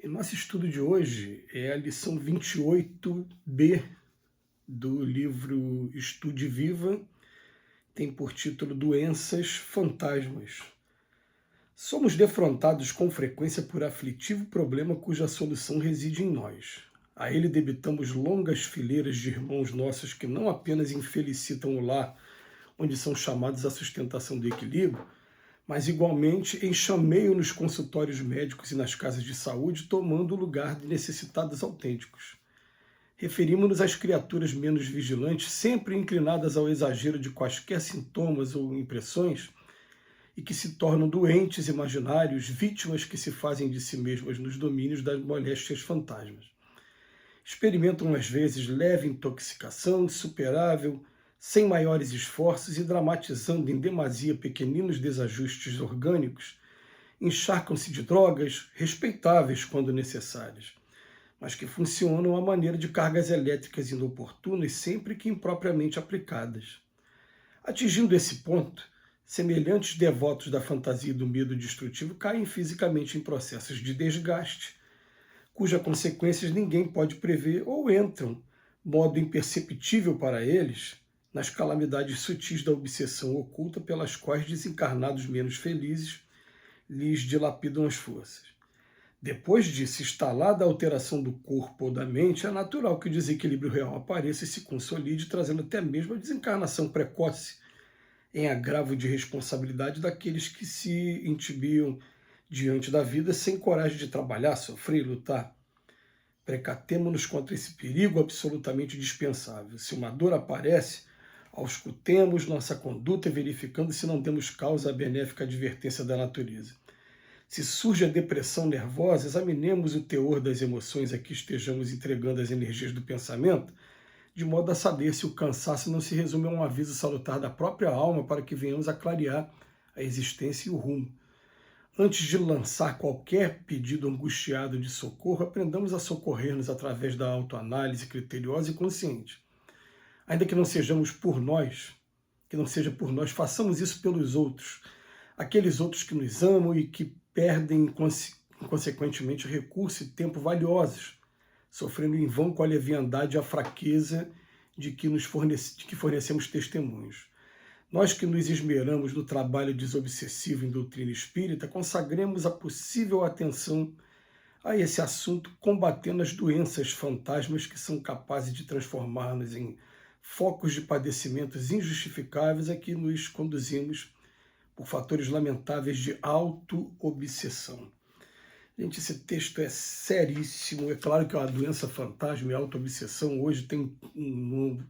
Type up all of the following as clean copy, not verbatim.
E nosso estudo de hoje é a lição 28b do livro Estude Viva, tem por título Doenças Fantasmas. Somos defrontados com frequência por aflitivo problema cuja solução reside em nós. A ele debitamos longas fileiras de irmãos nossos que não apenas infelicitam o lar, onde são chamados à sustentação do equilíbrio, mas igualmente enxameiam nos consultórios médicos e nas casas de saúde, tomando o lugar de necessitados autênticos. Referimos-nos às criaturas menos vigilantes, sempre inclinadas ao exagero de quaisquer sintomas ou impressões, e que se tornam doentes imaginários, vítimas que se fazem de si mesmas nos domínios das moléstias fantasmas. Experimentam às vezes leve intoxicação, insuperável, sem maiores esforços e dramatizando em demasia pequeninos desajustes orgânicos, encharcam-se de drogas, respeitáveis quando necessárias, mas que funcionam à maneira de cargas elétricas inoportunas sempre que impropriamente aplicadas. Atingindo esse ponto, semelhantes devotos da fantasia e do medo destrutivo caem fisicamente em processos de desgaste, cujas consequências ninguém pode prever ou entram, modo imperceptível para eles, nas calamidades sutis da obsessão oculta pelas quais desencarnados menos felizes lhes dilapidam as forças. Depois de se instalada a alteração do corpo ou da mente, é natural que o desequilíbrio real apareça e se consolide, trazendo até mesmo a desencarnação precoce, em agravo de responsabilidade daqueles que se entibiam diante da vida sem coragem de trabalhar, sofrer e lutar. Precatemo-nos contra esse perigo absolutamente dispensável. Se uma dor aparece, auscultemos nossa conduta, verificando se não temos causa à benéfica advertência da natureza. Se surge a depressão nervosa, examinemos o teor das emoções a que estejamos entregando as energias do pensamento, de modo a saber se o cansaço não se resume a um aviso salutar da própria alma para que venhamos a clarear a existência e o rumo. Antes de lançar qualquer pedido angustiado de socorro, aprendamos a socorrer-nos através da autoanálise criteriosa e consciente. Ainda que não sejamos por nós, que não seja por nós, façamos isso pelos outros, aqueles outros que nos amam e que perdem, consequentemente, recurso e tempo valiosos, sofrendo em vão com a leviandade e a fraqueza de que fornecemos testemunhos. Nós que nos esmeramos no trabalho desobsessivo em doutrina espírita, consagremos a possível atenção a esse assunto, combatendo as doenças fantasmas que são capazes de transformar-nos em focos de padecimentos injustificáveis a que nos conduzimos por fatores lamentáveis de auto-obsessão. Gente, esse texto é seríssimo. É claro que a doença fantasma e a auto-obsessão hoje tem um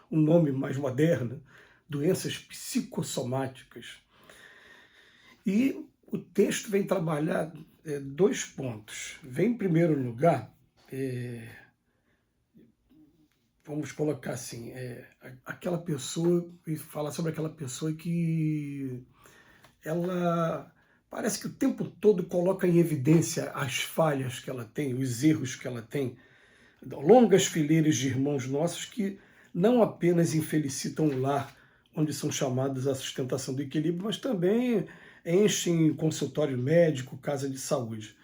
nome mais moderno, doenças psicossomáticas. E o texto vem trabalhar dois pontos. Vem, em primeiro lugar, vamos colocar assim, aquela pessoa, e falar sobre aquela pessoa que ela parece que o tempo todo coloca em evidência as falhas que ela tem, os erros que ela tem. Longas fileiras de irmãos nossos que não apenas infelicitam o lar, onde são chamados à sustentação do equilíbrio, mas também enchem consultório médico, casa de saúde.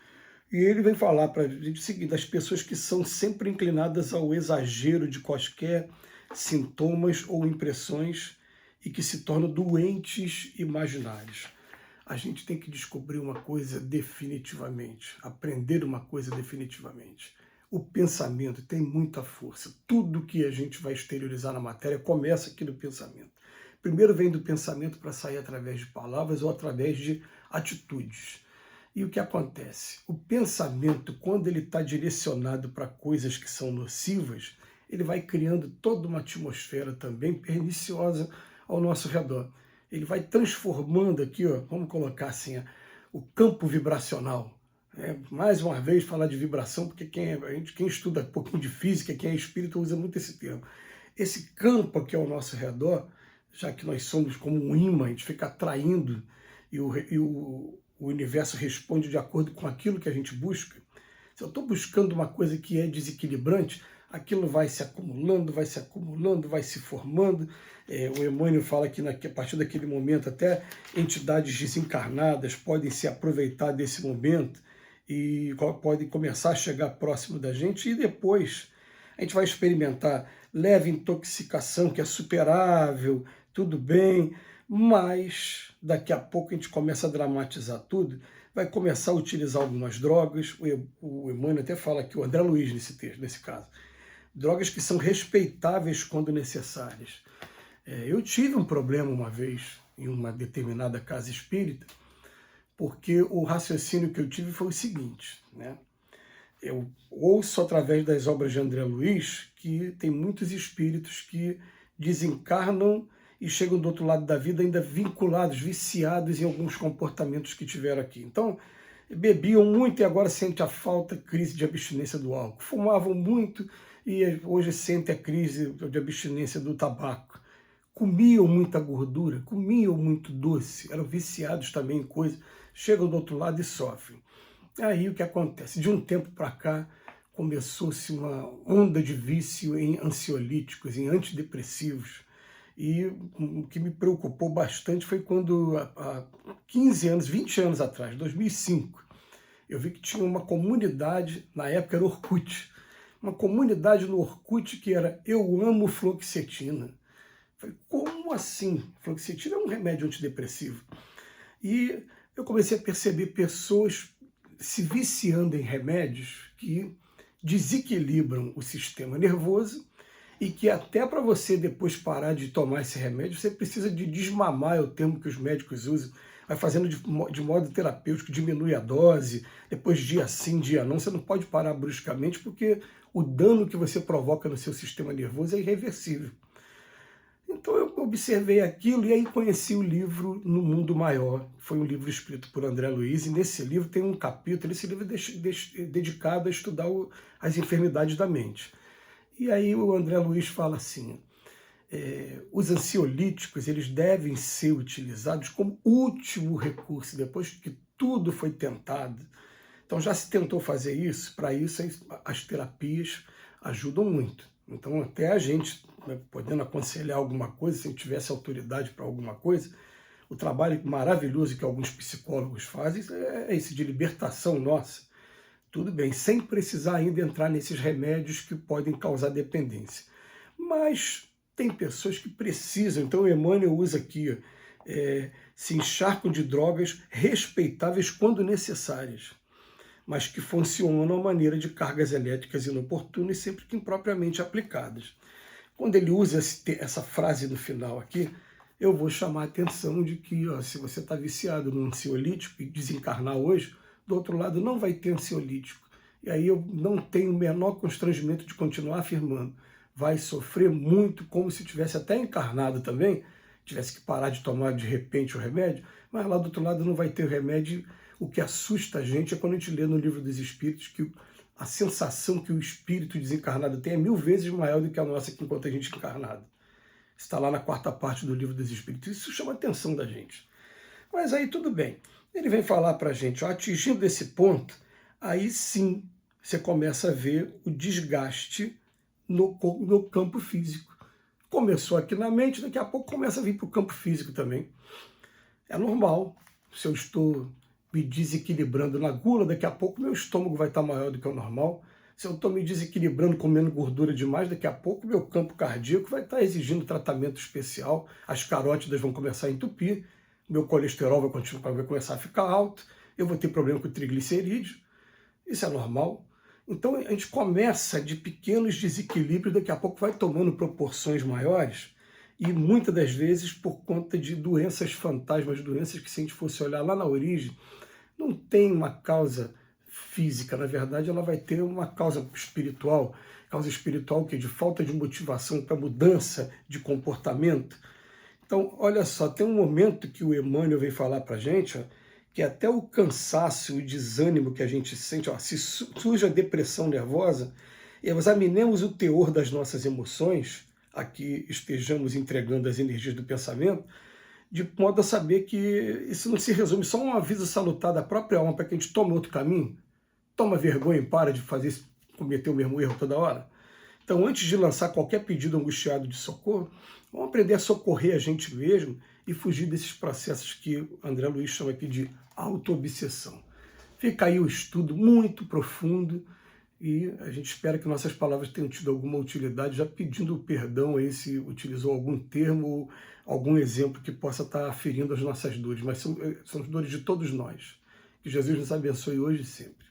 E ele vem falar para a gente o seguinte, das pessoas que são sempre inclinadas ao exagero de quaisquer sintomas ou impressões e que se tornam doentes imaginários. A gente tem que descobrir uma coisa definitivamente, aprender uma coisa definitivamente. O pensamento tem muita força. Tudo que a gente vai exteriorizar na matéria começa aqui no pensamento. Primeiro vem do pensamento para sair através de palavras ou através de atitudes. E o que acontece? O pensamento, quando ele está direcionado para coisas que são nocivas, ele vai criando toda uma atmosfera também perniciosa ao nosso redor. Ele vai transformando aqui, ó, vamos colocar assim, o campo vibracional. Mais uma vez, falar de vibração, porque quem estuda um pouquinho de física, quem é espírita, usa muito esse termo. Esse campo aqui ao nosso redor, já que nós somos como um imã, a gente fica atraindo e o universo responde de acordo com aquilo que a gente busca. Se eu estou buscando uma coisa que é desequilibrante, aquilo vai se acumulando, vai se formando. O Emmanuel fala que a partir daquele momento até entidades desencarnadas podem se aproveitar desse momento e podem começar a chegar próximo da gente, e depois a gente vai experimentar leve intoxicação, que é superável, tudo bem, mas daqui a pouco a gente começa a dramatizar tudo, vai começar a utilizar algumas drogas, o Emmanuel até fala aqui, o André Luiz nesse texto, nesse caso, drogas que são respeitáveis quando necessárias. Eu tive um problema uma vez em uma determinada casa espírita, porque o raciocínio que eu tive foi o seguinte, né? Eu ouço através das obras de André Luiz que tem muitos espíritos que desencarnam e chegam do outro lado da vida ainda vinculados, viciados em alguns comportamentos que tiveram aqui. Então, bebiam muito e agora sentem a falta, crise de abstinência do álcool. Fumavam muito e hoje sentem a crise de abstinência do tabaco. Comiam muita gordura, comiam muito doce, eram viciados também em coisas, chegam do outro lado e sofrem. Aí o que acontece? De um tempo para cá, começou-se uma onda de vício em ansiolíticos, em antidepressivos. E o que me preocupou bastante foi quando, há 15 anos, 20 anos atrás, 2005, eu vi que tinha uma comunidade, na época era Orkut, uma comunidade no Orkut que era Eu Amo Fluoxetina. Falei, como assim? Fluoxetina é um remédio antidepressivo. E eu comecei a perceber pessoas se viciando em remédios que desequilibram o sistema nervoso e que até para você depois parar de tomar esse remédio, você precisa de desmamar, é o termo que os médicos usam, vai fazendo de modo terapêutico, diminui a dose, depois dia sim, dia não, você não pode parar bruscamente porque o dano que você provoca no seu sistema nervoso é irreversível. Então eu observei aquilo e aí conheci o livro No Mundo Maior. Foi um livro escrito por André Luiz e nesse livro tem um capítulo, esse livro é dedicado a estudar as enfermidades da mente. E aí o André Luiz fala assim, os ansiolíticos eles devem ser utilizados como último recurso, depois que tudo foi tentado. Então já se tentou fazer isso, para isso as terapias ajudam muito. Então até a gente, né, podendo aconselhar alguma coisa, se tivesse autoridade para alguma coisa, o trabalho maravilhoso que alguns psicólogos fazem é esse de libertação nossa. Tudo bem, sem precisar ainda entrar nesses remédios que podem causar dependência. Mas tem pessoas que precisam, então o Emmanuel usa aqui, se encharcam de drogas respeitáveis quando necessárias, mas que funcionam à maneira de cargas elétricas inoportunas e sempre que impropriamente aplicadas. Quando ele usa essa frase no final aqui, eu vou chamar a atenção de que se você está viciado num ansiolítico e desencarnar hoje, do outro lado não vai ter ansiolítico. E aí eu não tenho o menor constrangimento de continuar afirmando. Vai sofrer muito, como se tivesse até encarnado também, tivesse que parar de tomar de repente o remédio, mas lá do outro lado não vai ter o remédio. O que assusta a gente é quando a gente lê no Livro dos Espíritos que a sensação que o espírito desencarnado tem é 1000 vezes maior do que a nossa aqui enquanto a gente é encarnado. Está lá na 4ª parte do Livro dos Espíritos. Isso chama a atenção da gente. Mas aí tudo bem. Ele vem falar para a gente, atingindo esse ponto, aí sim você começa a ver o desgaste no campo físico. Começou aqui na mente, daqui a pouco começa a vir para o campo físico também. É normal. Se eu estou me desequilibrando na gula, daqui a pouco meu estômago vai estar maior do que o normal. Se eu estou me desequilibrando, comendo gordura demais, daqui a pouco meu campo cardíaco vai estar exigindo tratamento especial, as carótidas vão começar a entupir, meu colesterol vai começar a ficar alto, eu vou ter problema com triglicerídeos, isso é normal. Então a gente começa de pequenos desequilíbrios, daqui a pouco vai tomando proporções maiores, e muitas das vezes por conta de doenças fantasmas, doenças que se a gente fosse olhar lá na origem, não tem uma causa física, na verdade ela vai ter uma causa espiritual que é de falta de motivação para mudança de comportamento. Então, olha só, tem um momento que o Emmanuel vem falar para a gente, que até o cansaço e o desânimo que a gente sente, se surge a depressão nervosa, examinemos o teor das nossas emoções, aqui estejamos entregando as energias do pensamento, de modo a saber que isso não se resume só a um aviso salutar da própria alma para que a gente tome outro caminho, toma vergonha e para de cometer o mesmo erro toda hora. Então, antes de lançar qualquer pedido angustiado de socorro, vamos aprender a socorrer a gente mesmo e fugir desses processos que André Luiz chama aqui de auto-obsessão. Fica aí o estudo muito profundo e a gente espera que nossas palavras tenham tido alguma utilidade, já pedindo perdão aí se utilizou algum termo ou algum exemplo que possa estar ferindo as nossas dores, mas são as dores de todos nós. Que Jesus nos abençoe hoje e sempre.